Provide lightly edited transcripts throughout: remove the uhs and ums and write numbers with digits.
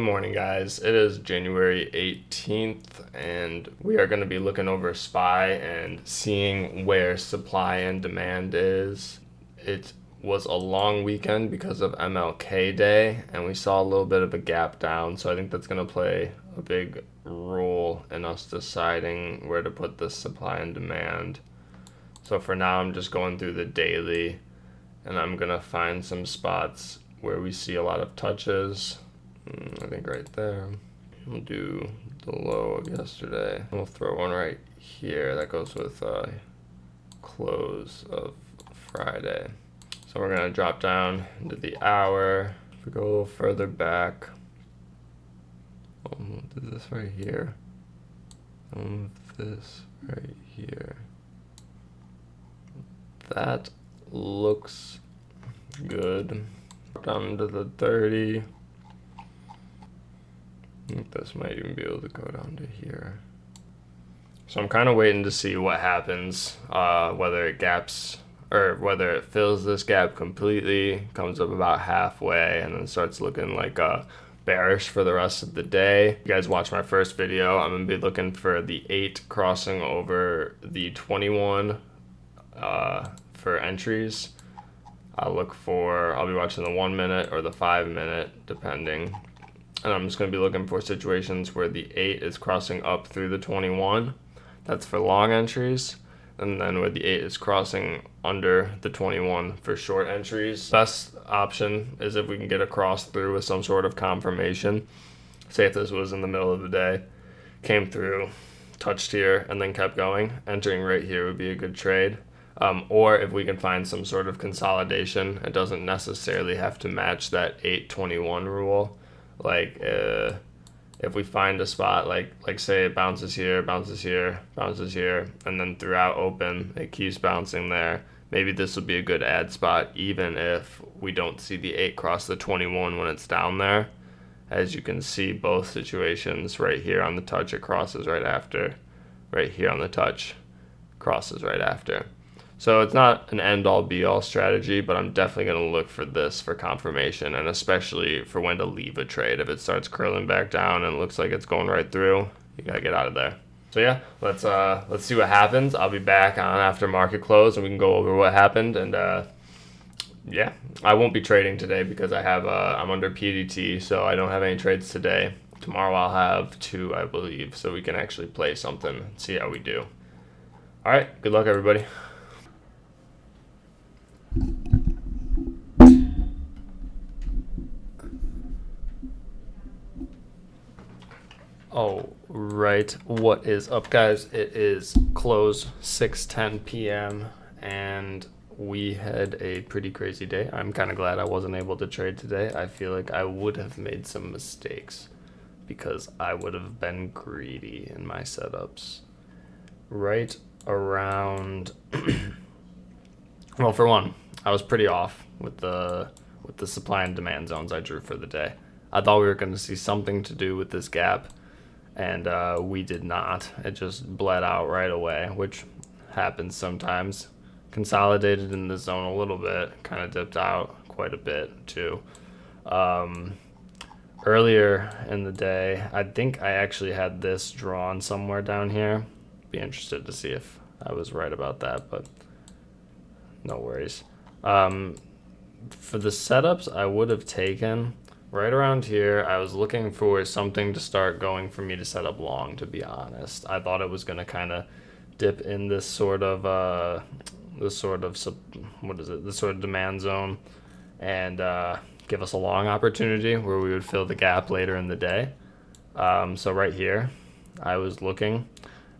Good morning, guys. It is January 18th, and we are going to be looking over SPY and seeing where supply and demand is. It was a long weekend because of MLK Day, and we saw a little bit of a gap down, so I think that's going to play a big role in us deciding where to put this supply and demand. So for now, I'm just going through the daily, and I'm going to find some spots where we see a lot of touches. I think right there. We'll do the low of yesterday. We'll throw one right here that goes with close of Friday. So we're gonna drop down into the hour. If we go a little further back, we'll do this right here. We'll move this right here. That looks good. Down to the 30. I think this might even be able to go down to here. So I'm kind of waiting to see what happens, whether it gaps or whether it fills this gap completely, comes up about halfway, and then starts looking like bearish for the rest of the day. You guys watch my first video, I'm going to be looking for the 8 crossing over the 21 for entries. I'll be watching the 1 minute or the 5 minute, depending. And I'm just going to be looking for situations where the 8 is crossing up through the 21. That's for long entries. And then where the 8 is crossing under the 21 for short entries. Best option is if we can get a cross through with some sort of confirmation. Say if this was in the middle of the day, came through, touched here, and then kept going. Entering right here would be a good trade. Or if we can find some sort of consolidation, it doesn't necessarily have to match that 821 rule. Like if we find a spot like say it bounces here, bounces here, bounces here, and then throughout open it keeps bouncing there, maybe this will be a good add spot even if we don't see the 8 cross the 21 when it's down there. As you can see, both situations, right here on the touch it crosses right after, right here on the touch crosses right after. So it's not an end-all be-all strategy, but I'm definitely going to look for this for confirmation, and especially for when to leave a trade. If it starts curling back down and it looks like it's going right through, you got to get out of there. So yeah, let's see what happens. I'll be back on after market close, and we can go over what happened. And yeah, I won't be trading today because I'm under PDT, so I don't have any trades today. Tomorrow I'll have 2, I believe, so we can actually play something and see how we do. All right, good luck, everybody. Oh, right. What is up, guys? It is close 6:10 p.m. and we had a pretty crazy day. I'm kind of glad I wasn't able to trade today. I feel like I would have made some mistakes because I would have been greedy in my setups. Right around well, for one, I was pretty off with the supply and demand zones I drew for the day. I thought we were going to see something to do with this gap, and we did not. It just bled out right away, which happens sometimes. Consolidated in the zone a little bit, kind of dipped out quite a bit too. Earlier in the day, I think I actually had this drawn somewhere down here. Be interested to see if I was right about that, but no worries. For the setups I would have taken right around here, I was looking for something to start going for me to set up long, to be honest. I thought it was going to kind of dip in this sort of demand zone and give us a long opportunity where we would fill the gap later in the day. So right here, I was looking.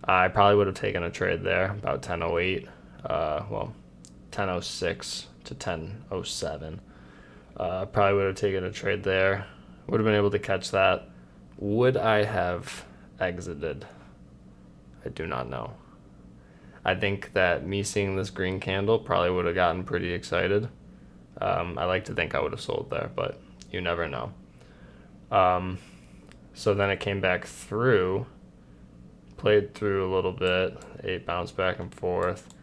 I probably would have taken a trade there about 10:08. 10:06 to 10:07. Probably would have taken a trade there. Would have been able to catch that. Would I have exited? I do not know. I think that me seeing this green candle probably would have gotten pretty excited. I like to think I would have sold there, but you never know. So then it came back through, played through a little bit. It bounced back and forth.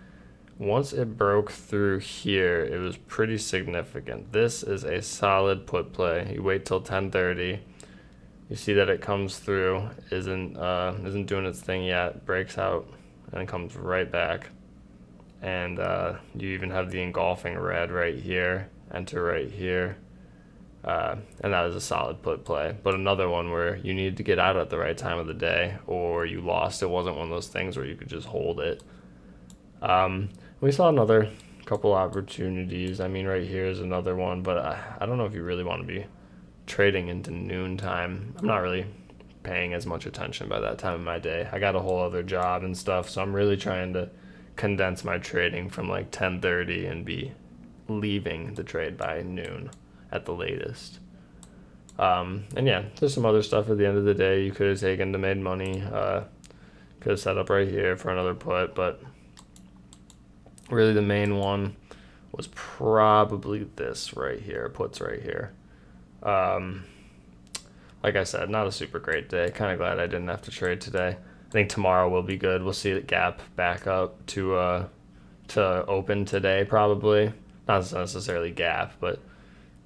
Once it broke through here, it was pretty significant. This is a solid put play. You wait till 10:30. You see that it comes through, isn't doing its thing yet, breaks out, and comes right back. And you even have the engulfing red right here, enter right here. And that is a solid put play. But another one where you need to get out at the right time of the day, or you lost. It wasn't one of those things where you could just hold it. We saw another couple opportunities. I mean, right here is another one, but I don't know if you really want to be trading into noontime. I'm not really paying as much attention by that time of my day. I got a whole other job and stuff, so I'm really trying to condense my trading from like 10:30 and be leaving the trade by noon at the latest. And yeah, there's some other stuff at the end of the day you could have taken to made money. Could have set up right here for another put, but really the main one was probably this right here, puts right here. Like I said, not a super great day. Kind of glad I didn't have to trade today. I think tomorrow will be good. We'll see it gap back up to open today probably. Not necessarily gap, but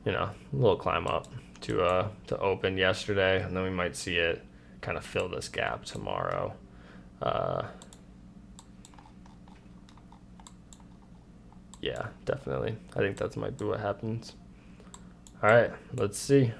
you know, a little climb up to open yesterday, and then we might see it kind of fill this gap tomorrow. Yeah, definitely. I think that might be what happens. All right, let's see.